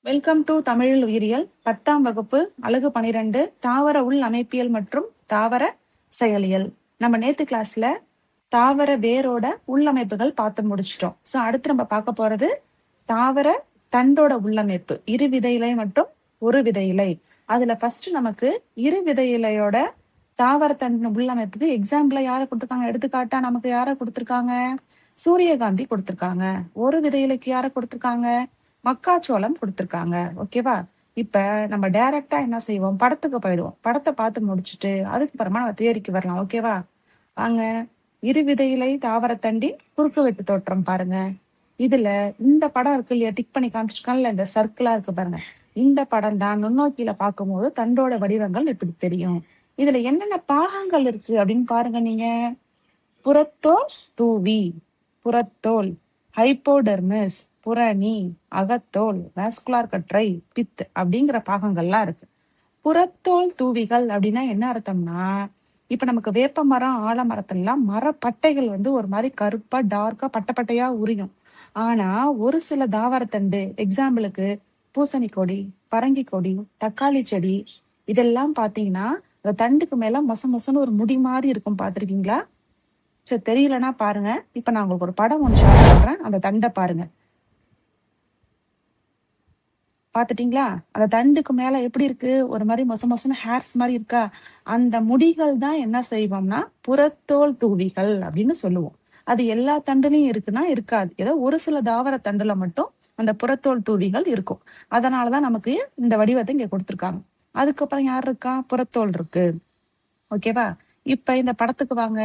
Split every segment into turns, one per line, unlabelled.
Welcome to தமிழில் உயிரியல் 10ஆம் வகுப்பு அலகு 12 தாவர உள் அமைப்பியல் மற்றும் தாவர செயலியல். நம்ம நேத்து கிளாஸ்ல தாவர வேரோட உள்ளமைப்புகள் பார்த்து முடிச்சிட்டோம். ஸோ அடுத்து நம்ம பார்க்க போறது தாவர தண்டோட உள்ளமைப்பு, இரு விதை இலை மற்றும் ஒரு விதை இலை. அதுல ஃபர்ஸ்ட் நமக்கு இரு விதை இலையோட தாவர தண்டு உள்ளமைப்புக்கு எக்ஸாம்பிள யாரை கொடுத்துருக்காங்க, எடுத்துக்காட்டா நமக்கு யாரை கொடுத்துருக்காங்க, சூரியகாந்தி கொடுத்துருக்காங்க. ஒரு விதை இலைக்கு யாரை கொடுத்துருக்காங்க, மக்காச்சோளம் கொடுத்துருக்காங்க. ஓகேவா? இப்ப நம்ம டைரக்டா என்ன செய்வோம், படத்துக்கு போயிடுவோம். படத்தை பார்த்து முடிச்சுட்டு அதுக்கப்புறமா நம்ம தியரிக்கு வரலாம். ஓகேவா? வாங்க. இரு விதை இலை தாவரத்தண்டின் குறுக்கு வெட்டு தோற்றம் பாருங்க. இதுல இந்த படம் இருக்கு இல்லையா, டிக் பண்ணி காமிச்சிருக்காங்கல்ல, இந்த சர்க்கிளா இருக்கு பாருங்க. இந்த படம் தான் நுண்ணோக்கியில பார்க்கும்போது தண்டோட வடிவங்கள் இப்படி தெரியும். இதுல என்னென்ன பாகங்கள் இருக்கு அப்படின்னு பாருங்க. நீங்க புறத்தோல் தூவி, புறத்தோல், ஹைப்போடெர்மிஸ், புறணி, அகத்தோல், வாஸ்குலார் கற்றை, பித் அப்படிங்கிற பாகங்கள்லாம் இருக்கு. புறத்தோல் தூவிகள் அப்படின்னா என்ன அர்த்தம்னா, இப்ப நமக்கு வேப்ப மரம், ஆலமரத்துலாம் மரப்பட்டைகள் ஒரு மாதிரி கருப்பா டார்க்கா பட்டையா உரியும். ஆனா ஒரு சில தாவரத்தண்டு, எக்ஸாம்பிளுக்கு பூசணி கொடி, பரங்கி கொடி, தக்காளி செடி, இதெல்லாம் பாத்தீங்கன்னா அந்த தண்டுக்கு மேல மொசன்னு ஒரு முடி மாதிரி இருக்கும். பாத்திருக்கீங்களா? சரி, தெரியலன்னா பாருங்க. இப்ப நான் உங்களுக்கு ஒரு படம் ஒன்று ஷேர் பண்றேன். அந்த தண்டை பாருங்க. பாத்துட்டீங்களா? அந்த தண்டுக்கு மேல எப்படி இருக்கு, ஒரு மாதிரி மொசன்னு ஹேர்ஸ் மாதிரி இருக்கா? அந்த முடிகள் தான் என்ன செய்வோம்னா புறத்தோல் தூவிகள் அப்படின்னு சொல்லுவோம். அது எல்லா தண்டுலயும் இருக்குன்னா இருக்காது. ஏதோ ஒரு சில தாவர தண்டுல மட்டும் அந்த புறத்தோல் தூவிகள் இருக்கும். அதனாலதான் நமக்கு இந்த வடிவத்தை இங்க கொடுத்துருக்காங்க. அதுக்கப்புறம் யார் இருக்கா, புறத்தோல் இருக்கு. ஓகேவா? இப்ப இந்த படத்துக்கு வாங்க.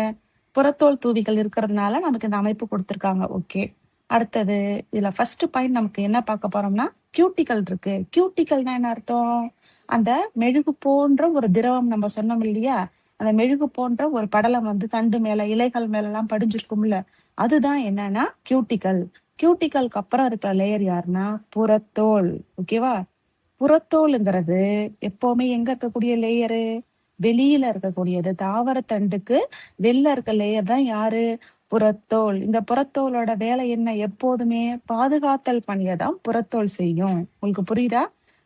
புறத்தோல் தூவிகள் இருக்கிறதுனால நமக்கு இந்த அமைப்பு கொடுத்துருக்காங்க. ஓகே. அடுத்தது இதுல ஃபர்ஸ்ட் பாயிண்ட் நமக்கு என்ன பார்க்க போறோம்னா, கியூட்டிக்கல் இருக்கு. கியூட்டிக்கல்னா என்ன அர்த்தம், அந்த மெழுகு போன்ற ஒரு திரவம் நம்ம சொன்னோம் இல்லையா, அந்த மெழுகு போன்ற ஒரு படலம் தண்டு மேல, இலைகள் மேல எல்லாம் படிஞ்சிருக்கும்ல, அதுதான் என்னன்னா கியூட்டிக்கல். கியூட்டிக்கலுக்கு அப்புறம் இருக்கிற லேயர் யாருன்னா புறத்தோல். ஓகேவா? புறத்தோலுங்கிறது எப்பவுமே எங்க இருக்கக்கூடிய லேயரு, வெளியில இருக்கக்கூடியது. தாவர தண்டுக்கு வெளில இருக்க லேயர் தான் யாரு, புறத்தோல். இந்த புறத்தோலோட வேலை என்ன, எப்போதுமே பாதுகாத்தல் பணியை தான் புறத்தோல் செய்யும். உங்களுக்கு புரியுதா?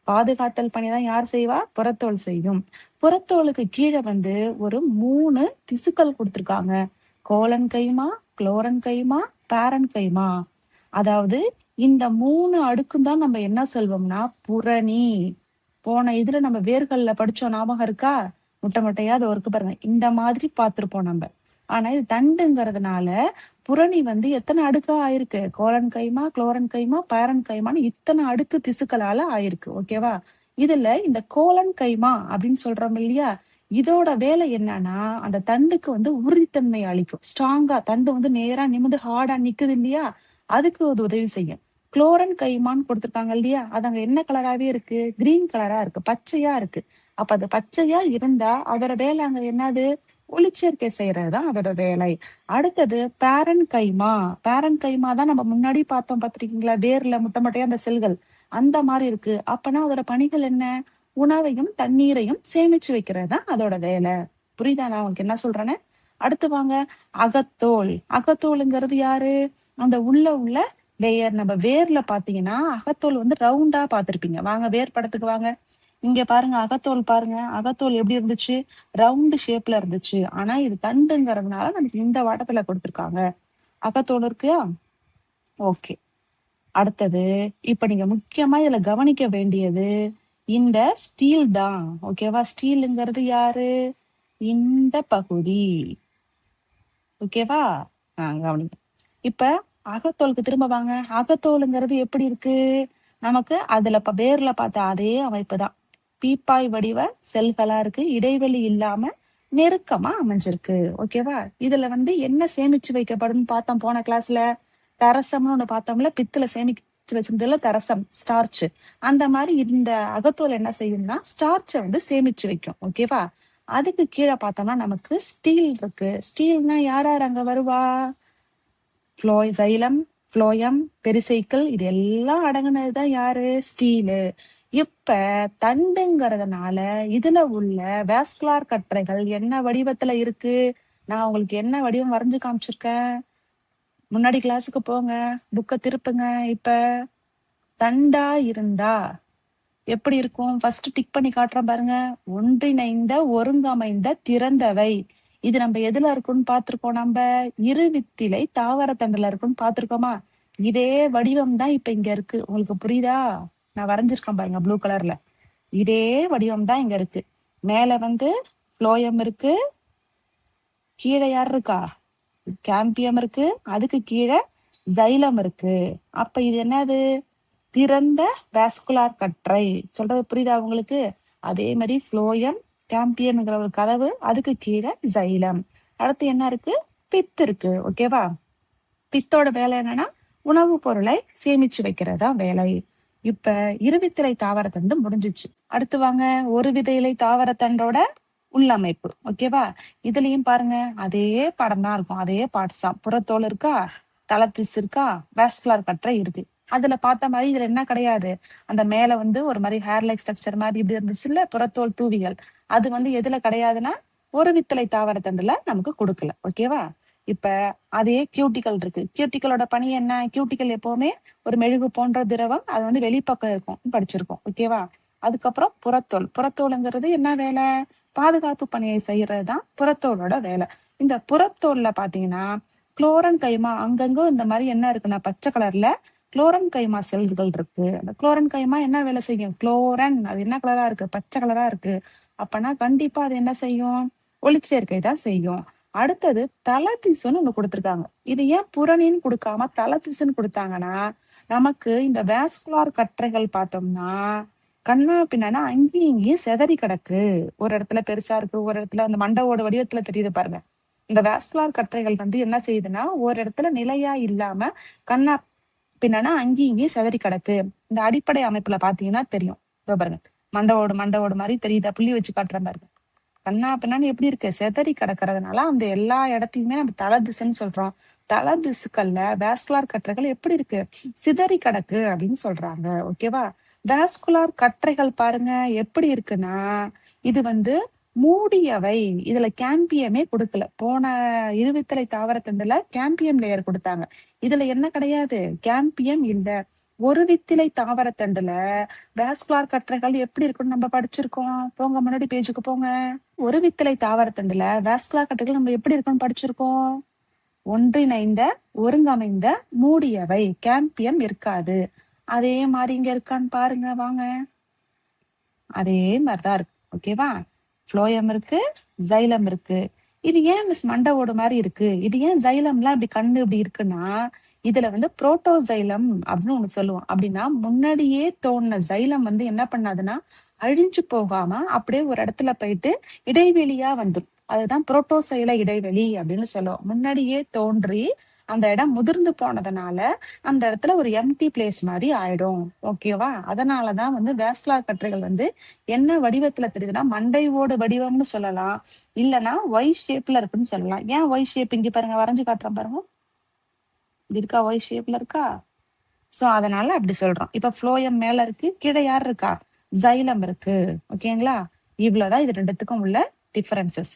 பாதுகாத்தல் பணியை யார் செய்வா, புறத்தோல் செய்யும். புறத்தோலுக்கு கீழே ஒரு 3 திசுக்கள் கொடுத்திருக்காங்க. கோலன் கைமா, குளோரன் கைமா, பேரன் கைமா. அதாவது இந்த 3 அடுக்கும் தான் நம்ம என்ன சொல்வோம்னா புறணி. போன இதுல நம்ம வேர்கள்ல படிச்சோம், ஞாபகம் இருக்கா? முட்டையா அது இருக்கு பாருங்க, இந்த மாதிரி பார்த்திருப்போம் நம்ம. ஆனா இது தண்டுங்கிறதுனால புறணி எத்தனை அடுக்கா ஆயிருக்கு, கோலன் கைமா, குளோரன் கைமா, பேரன் கைமான்னு இத்தனை அடுக்கு திசுக்களால ஆயிருக்கு. ஓகேவா? இதுல இந்த கோலன் கைமா அப்படின்னு சொல்றோம் இல்லையா, இதோட வேலை என்னன்னா அந்த தண்டுக்கு உறுதித்தன்மை அளிக்கும். ஸ்ட்ராங்கா தண்டு நேரா நிமிந்து ஹார்டா நிக்குது இல்லையா, அதுக்கு அது உதவி செய்யும். குளோரன் கைமான்னு கொடுத்துருக்காங்க இல்லையா, அது அங்க என்ன கலராவே இருக்கு, கிரீன் கலரா இருக்கு, பச்சையா இருக்கு. அப்ப அது பச்சையா இருந்தா அதோட வேலை அங்க என்னது, ஒளிச்சேர்க்கை செய்யறதுதான் அதோட வேலை. அடுத்தது பேரன் கைமா. பேரன் கைமா தான் நம்ம முன்னாடி பார்த்தோம், பாத்திருக்கீங்களா, வேர்ல முட்டையா அந்த செல்கள் அந்த மாதிரி இருக்கு. அப்பனா அதோட பணிகள் என்ன, உணவையும் தண்ணீரையும் சேமிச்சு வைக்கிறது தான் அதோட வேலை. புரியுதா நான் உங்களுக்கு என்ன சொல்றேன்னு? அடுத்து வாங்க. அகத்தோல். அகத்தோலுங்கிறது யாரு, அந்த உள்ள லேயர். நம்ம வேர்ல பாத்தீங்கன்னா அகத்தோல் ரவுண்டா பாத்திருப்பீங்க. வாங்க வேர் படத்துக்கு வாங்க. இங்க பாருங்க, அகத்தோல் பாருங்க. அகத்தோல் எப்படி இருந்துச்சு, ரவுண்டு ஷேப்ல இருந்துச்சு. ஆனா இது தண்டுங்கிறதுனால நமக்கு இந்த வட்டத்துல கொடுத்துருக்காங்க. அகத்தோல் இருக்கு. ஓகே. அடுத்தது இப்ப நீங்க முக்கியமா இதுல கவனிக்க வேண்டியது இந்த ஸ்டீல் தான். ஓகேவா? ஸ்டீலுங்கிறது யாரு, இந்த பகுதி. ஓகேவா? கவனிங்க. இப்ப அகத்தோலுக்கு திரும்ப வாங்க. அகத்தோலுங்கிறது எப்படி இருக்கு, நமக்கு அதுல வேர்ல பார்த்த அதே அமைப்பு தான். பீப்பாய் வடிவ செல்களா இருக்கு, இடைவெளி இல்லாம நெருக்கமா அமைஞ்சிருக்கு. ஓகேவா? இதுல என்ன சேமிச்சு வைக்கப்படும் பார்த்தோம் போன கிளாஸ்ல, தரசம்னு ஒண்ணு பார்த்தோம்ல, பித்துல சேமிச்சு வச்சிருந்ததுல தரசம், ஸ்டார்ச். அந்த மாதிரி இந்த அகத்தோல் என்ன செய்யும்னா ஸ்டார்ச்சை சேமிச்சு வைக்கும். ஓகேவா? அதுக்கு கீழே பார்த்தோம்னா நமக்கு ஸ்டீல் இருக்கு. ஸ்டீல்னா யார் யார் அங்க வருவா, சைலம், புளோயம், பெரிசைக்கிள், இது எல்லாம் அடங்குனதுதான் யாரு, ஸ்டீலு. இப்ப தண்டுங்கிறதுனால இதுல உள்ள வாஸ்குலார் கற்றைகள் என்ன வடிவத்துல இருக்கு, நான் உங்களுக்கு என்ன வடிவம் வரைஞ்சு காமிச்சிருக்கேன். முன்னாடி கிளாஸுக்கு போங்க, புக்கை திருப்புங்க. இப்ப தண்டா இருந்தா எப்படி இருக்கும்? ஃபர்ஸ்ட் டிக் பண்ணி காட்டுறேன் பாருங்க. ஒன்றிணைந்த, ஒருங்கமைந்த, திறந்தவை. இது நம்ம எதுல இருக்குன்னு பார்த்திருக்கோம் நம்ம? இருவித்திலை தாவர தண்டுல இருக்குன்னு பார்த்திருக்கோமா? இதே வடிவம் தான் இப்ப இங்க இருக்கு. உங்களுக்கு புரியுதா? நான் வரைஞ்சிருக்கேன் பாருங்க ப்ளூ கலர்ல. இதே வடிவம் தான் இங்க இருக்கு. மேல வந்து ஃப்ளோயம் இருக்கு. கீழே யார் இருக்கா? கேம்பியம் இருக்கு. அதுக்கு கீழே ஜைலம் இருக்கு. அப்ப இது என்னது? திறந்த வாஸ்குலார் கற்றை. சொல்றது புரியுதா உங்களுக்கு? அதே மாதிரி ஃப்ளோயம், கேம்பியம்ங்கிற ஒரு கதவு, அதுக்கு கீழே ஜைலம். அடுத்து என்ன இருக்கு? பித் இருக்கு. ஓகேவா? பித்தோட வேலை என்னன்னா உணவுப் பொருளை சேமிச்சு வைக்கிறதா வேலை. இப்ப இருவித்திலை தாவரத்தண்டு முடிஞ்சிச்சு. அடுத்து வாங்க ஒரு வித இலை தாவரத்தண்டோட உள்ளமைப்பு. ஓகேவா? இதுலயும் பாருங்க அதே படம் தான் இருக்கும். அதே பார்ட்ஸ் தான். புறத்தோல் இருக்கா, தலத்திஸ் இருக்கா, வாஸ்குலார் கற்றை இருக்கு. அதுல பார்த்த மாதிரி இதுல என்ன கிடையாது. அந்த மேல வந்து ஒரு மாதிரி ஹேர் லைக் ஸ்ட்ரக்சர் மாதிரி இப்படி இருந்துச்சு இல்ல புறத்தோல் தூவிகள். அது வந்து எதுல கிடையாதுன்னா ஒரு வித்தலை தாவரத்தண்டுல நமக்கு கொடுக்கல. ஓகேவா? இப்ப அதே கியூட்டிக்கல் இருக்கு. கியூட்டிக்கலோட பணி என்ன? கியூட்டிக்கல் எப்பவுமே ஒரு மெழுகு போன்ற திரவம். அது வந்து வெளிப்பக்கம் இருக்கும் படிச்சிருக்கோம். ஓகேவா? அதுக்கப்புறம் புறத்தோல். புறத்தோலுங்கிறது என்ன வேலை? பாதுகாப்பு பணியை செய்யறதுதான் புறத்தோலோட வேலை. இந்த புறத்தோல்ல பாத்தீங்கன்னா குளோரன் கைமா அங்கங்க இந்த மாதிரி என்ன இருக்குன்னா பச்சை கலர்ல குளோரன் கைமா செல்கள் இருக்கு. அந்த குளோரன் கைமா என்ன வேலை செய்யும்? குளோரன் அது என்ன கலரா இருக்கு? பச்சை கலரா இருக்கு. அப்பனா கண்டிப்பா அது என்ன செய்யும்? ஒளிச்சேர்க்கை தான் செய்யும். அடுத்தது தலதிசுன்னு ஒண்ணு கொடுத்திருக்காங்க. இது ஏன் புறணின்னு கொடுக்காம தலதிசுன்னு கொடுத்தாங்கன்னா நமக்கு இந்த வாஸ்குலார் கற்றைகள் பார்த்தோம்னா கண்ணா பின்னா அங்கேயும் இங்கேயும் செதறி கிடக்கு. ஒரு இடத்துல பெருசா இருக்கு, ஒரு இடத்துல அந்த மண்டவோட வடிவத்துல தெரியுது பாருங்க. இந்த வாஸ்குலார் கற்றைகள் வந்து என்ன செய்யுதுன்னா ஒரு இடத்துல நிலையா இல்லாம கண்ணா பின்னா அங்கேயும் இங்கேயும் செதறி கிடக்கு. இந்த அடிப்படை அமைப்புல பாத்தீங்கன்னா தெரியும். இதோ பாருங்க மண்டவோடு மண்டவோடு மாதிரி தெரியுதா? புள்ளி வச்சு காட்டுற பாருங்க. கண்ணா பின்னான்னு எப்படி இருக்கு? செதறி கிடக்கிறதுனால அந்த எல்லா இடத்தையுமே நம்ம தலதிசுன்னு சொல்றோம். தலதிசுக்கள்ல வாஸ்குலார் கற்றைகள் எப்படி இருக்கு? சிதறி கிடக்கு அப்படின்னு சொல்றாங்க. ஓகேவா? வாஸ்குலார் கற்றைகள் பாருங்க எப்படி இருக்குன்னா இது வந்து மூடியவை. இதுல கேம்பியமே கொடுக்கல. போன இருவித்தலை தாவரத்தண்டுல கேம்பியம் லேயர் கொடுத்தாங்க. இதுல என்ன கிடையாது? கேம்பியம் இல்ல. ஒரு வித்திலை தாவரத்தண்டுல வாஸ்குலார் கற்றைகள் எப்படி இருக்குன்னு நம்ம படிச்சிருக்கோம். போங்க முன்னாடி பேஜுக்கு போங்க. ஒரு வித்திலை தாவரத்தண்டுல வாஸ்குலார் கற்றைகள் நம்ம எப்படி இருக்குன்னு படிச்சிருக்கோம். ஒன்றிணைந்த, ஒருங்கமைந்த, மூடியவை. கேம்பியம் இருக்காது. அதே மாதிரி இங்க இருக்கான்னு பாருங்க வாங்க. அதே மாதிரிதான் இருக்கு. ஓகேவா? ஃப்ளோயம் இருக்கு, ஜைலம் இருக்கு. இது ஏன் மிஸ் மண்டவோடு மாதிரி இருக்கு? இது ஏன் ஜைலம்லாம் இப்படி கண்ணு இப்படி இருக்குன்னா இதுல வந்து புரோட்டோசைலம் அப்படின்னு ஒண்ணு சொல்லுவோம். அப்படின்னா முன்னாடியே தோணுன ஜைலம் வந்து என்ன பண்ணாதுன்னா அழிஞ்சு போகாம அப்படியே ஒரு இடத்துல போயிட்டு இடைவெளியா வந்துடும். அதுதான் புரோட்டோசைல இடைவெளி அப்படின்னு சொல்லுவோம். முன்னாடியே தோன்றி அந்த இடம் முதிர்ந்து போனதுனால அந்த இடத்துல ஒரு எம்டி பிளேஸ் மாதிரி ஆயிடும். ஓகேவா? அதனாலதான் வந்து வாஸ்குலார் கற்றைகள் வந்து என்ன வடிவத்துல தெரியுதுன்னா மண்டையோட வடிவம்னு சொல்லலாம். இல்லைன்னா ஒய் ஷேப்ல இருக்குன்னு சொல்லலாம். ஏன் ஒய் ஷேப் இங்க பாருங்க வரைஞ்சு காட்டுறேன் பாருங்க. இது இருக்கா? ஒய் ஷேப்ல இருக்கா? சோ அதனால அப்படி சொல்றோம். இப்ப ஃப்ளோயம் மேல இருக்கு, கீழே யார் இருக்கா? ஜைலம் இருக்கு. ஓகேங்களா? இவ்வளவுதான் இது ரெண்டுத்துக்கும் உள்ள டிஃபரன்சஸ்.